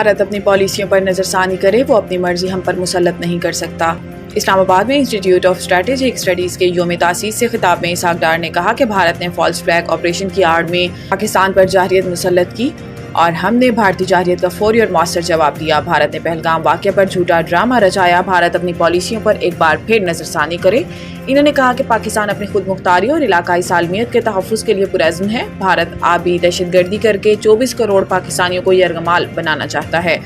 بھارت اپنی پالیسیوں پر نظر ثانی کرے، وہ اپنی مرضی ہم پر مسلط نہیں کر سکتا۔ اسلام آباد میں انسٹی ٹیوٹ آف اسٹریٹجک اسٹڈیز کے یوم تاسیس سے خطاب میں اسحاق ڈار نے کہا کہ بھارت نے فالس فلیگ آپریشن کی آڑ میں پاکستان پر جارحیت مسلط کی اور ہم نے بھارتی جارحیت کا فوری اور مؤثر جواب دیا۔ بھارت نے پہلگام واقعہ پر جھوٹا ڈرامہ رچایا، بھارت اپنی پالیسیوں پر ایک بار پھر نظر ثانی کرے۔ انہوں نے کہا کہ پاکستان اپنی خود مختاری اور علاقائی سالمیت کے تحفظ کے لیے پرعزم ہے۔ بھارت آبی دہشت گردی کر کے 24 کروڑ پاکستانیوں کو یرغمال بنانا چاہتا ہے۔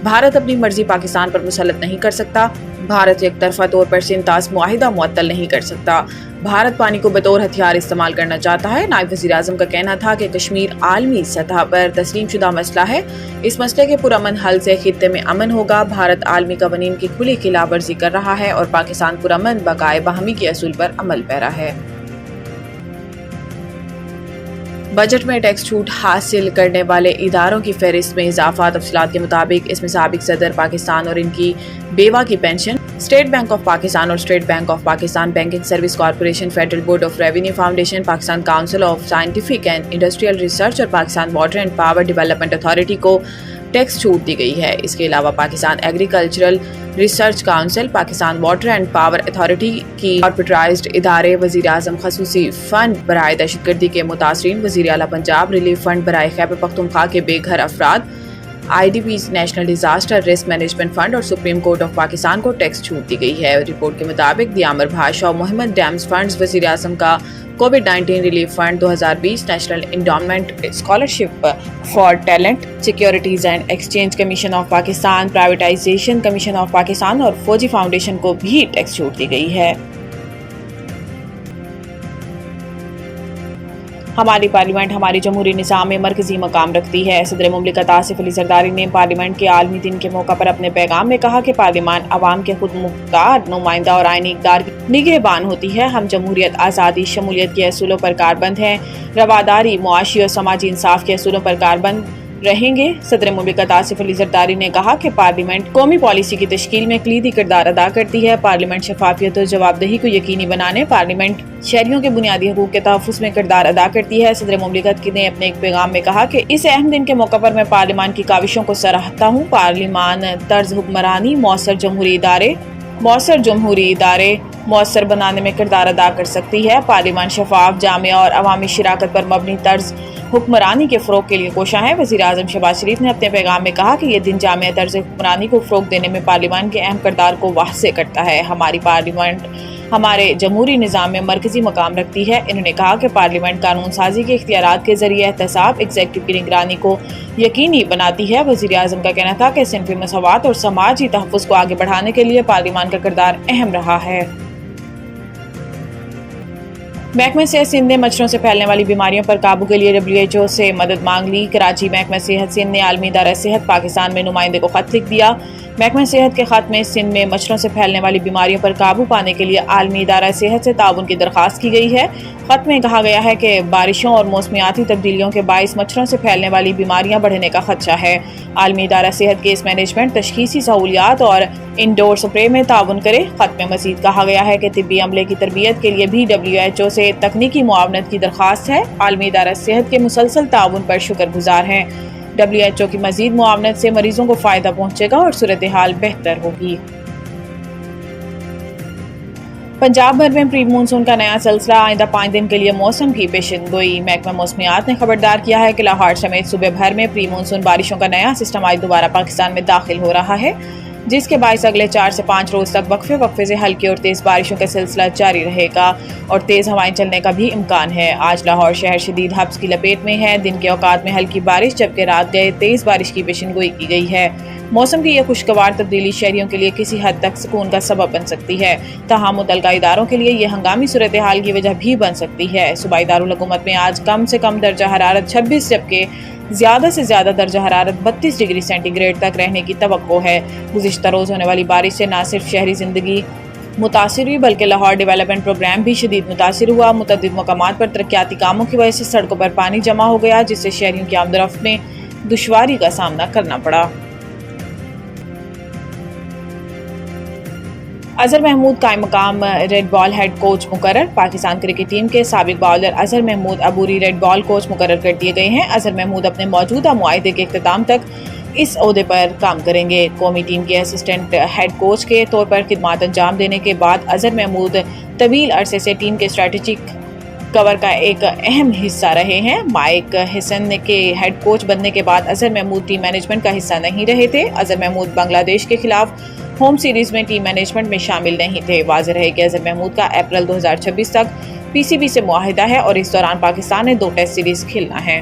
بھارت اپنی مرضی پاکستان پر مسلط نہیں کر سکتا۔ بھارت یک طرفہ طور پر سنتاس معاہدہ معطل نہیں کر سکتا۔ بھارت پانی کو بطور ہتھیار استعمال کرنا چاہتا ہے۔ نائب وزیر اعظم کا کہنا تھا کہ کشمیر عالمی سطح پر تسلیم شدہ مسئلہ ہے، اس مسئلے کے پرامن حل سے خطے میں امن ہوگا۔ بھارت عالمی قوانین کی کھلی خلاف ورزی کر رہا ہے اور پاکستان پرامن بقائے باہمی کے اصول پر عمل پیرا ہے۔ بجٹ میں ٹیکس چھوٹ حاصل کرنے والے اداروں کی فہرست میں اضافہ۔ تفصیلات کے مطابق اس میں سابق صدر پاکستان اور ان کی بیوہ کی pension, State Bank of Pakistan اور State Bank of Pakistan banking service corporation, federal board of revenue foundation, Pakistan council of scientific and industrial research اور Pakistan water and power development authority کو ٹیکس چھوٹ دی گئی ہے۔ اس کے علاوہ Pakistan agricultural research council, Pakistan water and power authority کی کارپوریٹائزڈ ادارے، وزیر اعظم خصوصی فنڈ برائے دہشت گردی کے متاثرین، وزیر اعلیٰ پنجاب ریلیف فنڈ برائے خیبر پختونخوا کے بے گھر افراد، I D Ps, national disaster risk management fund اور سپریم کورٹ آف پاکستان کو ٹیکس چھوٹ دی گئی ہے۔ رپورٹ کے مطابق دیامر بھاشا اور محمد ڈیمز فنڈز، وزیر اعظم کا کووڈ-19 relief fund 2020، national endowment scholarship for talent, securities and exchange commission of Pakistan, privatization commission of Pakistan اور فوجی فاؤنڈیشن کو بھی ٹیکس چھوٹ دی گئی ہے۔ ہماری پارلیمنٹ ہماری جمہوری نظام میں مرکزی مقام رکھتی ہے۔ صدر مملکت آصف علی زرداری نے پارلیمنٹ کے عالمی دن کے موقع پر اپنے پیغام میں کہا کہ پارلیمان عوام کے خود مختار نمائندہ اور آئینی اقدار کی نگہبان ہوتی ہے۔ ہم جمہوریت، آزادی، شمولیت کے اصولوں پر کاربند ہیں، رواداری، معاشی اور سماجی انصاف کے اصولوں پر کاربند رہیں گے۔ صدر مملکت آصف علی زرداری نے کہا کہ پارلیمنٹ قومی پالیسی کی تشکیل میں کلیدی کردار ادا کرتی ہے۔ پارلیمنٹ شفافیت اور جوابدہی کو یقینی بنانے، پارلیمنٹ شہریوں کے بنیادی حقوق کے تحفظ میں کردار ادا کرتی ہے۔ صدر مملکت نے اپنے ایک پیغام میں کہا کہ اس اہم دن کے موقع پر میں پارلیمان کی کاوشوں کو سراہتا ہوں۔ پارلیمان طرز حکمرانی مؤثر جمہوری ادارے مؤثر بنانے میں کردار ادا کر سکتی ہے۔ پارلیمان شفاف، جامع اور عوامی شراکت پر مبنی طرز حکمرانی کے فروغ کے لیے کوشاں ہے۔ وزیر اعظم شہباز شریف نے اپنے پیغام میں کہا کہ یہ دن جامع طرز حکمرانی کو فروغ دینے میں پارلیمان کے اہم کردار کو واضح کرتا ہے۔ ہماری پارلیمنٹ ہمارے جمہوری نظام میں مرکزی مقام رکھتی ہے۔ انہوں نے کہا کہ پارلیمنٹ قانون سازی کے اختیارات کے ذریعے احتساب، ایگزیکٹو کی نگرانی کو یقینی بناتی ہے۔ وزیر اعظم کا کہنا تھا کہ صنفی مساوات اور سماجی تحفظ کو آگے بڑھانے کے لیے پارلیمان کا کردار اہم رہا ہے۔ محکمہ صحت سندھ نے مچھروں سے پھیلنے والی بیماریوں پر قابو کے لیے WHO سے مدد مانگ لی۔ کراچی محکمہ صحت سندھ نے عالمی ادارہ صحت پاکستان میں نمائندے کو خط لکھ دیا۔ محکمہ صحت کے خط میں سندھ میں مچھروں سے پھیلنے والی بیماریوں پر قابو پانے کے لیے عالمی ادارہ صحت سے تعاون کی درخواست کی گئی ہے۔ خط میں کہا گیا ہے کہ بارشوں اور موسمیاتی تبدیلیوں کے باعث مچھروں سے پھیلنے والی بیماریاں بڑھنے کا خدشہ ہے۔ عالمی ادارہ صحت کیس مینجمنٹ، تشخیصی سہولیات اور انڈور سپرے میں تعاون کرے۔ خط میں مزید کہا گیا ہے کہ طبی عملے کی تربیت کے لیے بھی WHO سے تکنیکی معاونت کی درخواست ہے۔ عالمی ادارہ صحت کے مسلسل تعاون پر شکر گزار ہیں۔ WHO کی مزید معاونت سے مریضوں کو فائدہ پہنچے گا اور صورتحال بہتر ہوگی۔ پنجاب بھر میں پری مونسون کا نیا سلسلہ، آئندہ 5 دن کے لیے موسم کی پیشن گوئی۔ محکمہ موسمیات نے خبردار کیا ہے کہ لاہور سمیت صوبے بھر میں پری مونسون بارشوں کا نیا سسٹم آج دوبارہ پاکستان میں داخل ہو رہا ہے، جس کے باعث اگلے 4 سے 5 روز تک وقفے سے ہلکی اور تیز بارشوں کا سلسلہ جاری رہے گا اور تیز ہوائیں چلنے کا بھی امکان ہے۔ آج لاہور شہر شدید حبس کی لپیٹ میں ہے۔ دن کے اوقات میں ہلکی بارش جبکہ رات گئے تیز بارش کی پیشن گوئی کی گئی ہے۔ موسم کی یہ خوشگوار تبدیلی شہریوں کے لیے کسی حد تک سکون کا سبب بن سکتی ہے، تاہم متعلقہ اداروں کے لیے یہ ہنگامی صورتحال کی وجہ بھی بن سکتی ہے۔ صوبائی دارالحکومت میں آج کم سے کم درجہ حرارت 26 جبکہ زیادہ سے زیادہ درجہ حرارت 32 ڈگری سینٹی گریڈ تک رہنے کی توقع ہے۔ گزشتہ روز ہونے والی بارش سے نہ صرف شہری زندگی متاثر ہوئی بلکہ لاہور ڈیولپمنٹ پروگرام بھی شدید متاثر ہوا۔ متعدد مقامات پر ترقیاتی کاموں کی وجہ سے سڑکوں پر پانی جمع ہو گیا، جس سے شہریوں کی آمد و رفت میں دشواری کا سامنا کرنا پڑا۔ اظہر محمود قائم مقام ریڈ بال ہیڈ کوچ مقرر۔ پاکستان کرکٹ ٹیم کے سابق باؤلر اظہر محمود عبوری ریڈ بال کوچ مقرر کر دیے گئے ہیں۔ اظہر محمود اپنے موجودہ معاہدے کے اختتام تک اس عہدے پر کام کریں گے۔ قومی ٹیم کے اسسٹنٹ ہیڈ کوچ کے طور پر خدمات انجام دینے کے بعد اظہر محمود طویل عرصے سے ٹیم کے اسٹریٹجک کور کا ایک اہم حصہ رہے ہیں۔ مائک ہیسن کے ہیڈ کوچ بننے کے بعد اظہر محمود ٹیم مینجمنٹ کا حصہ نہیں رہے تھے۔ اظہر محمود بنگلہ دیش کے خلاف ہوم سیریز میں ٹیم مینجمنٹ میں شامل نہیں تھے۔ واضح رہے کہ اظہر محمود کا اپریل 2026 تک پی سی بی سے معاہدہ ہے اور اس دوران پاکستان نے 2 ٹیسٹ سیریز کھیلنا ہے۔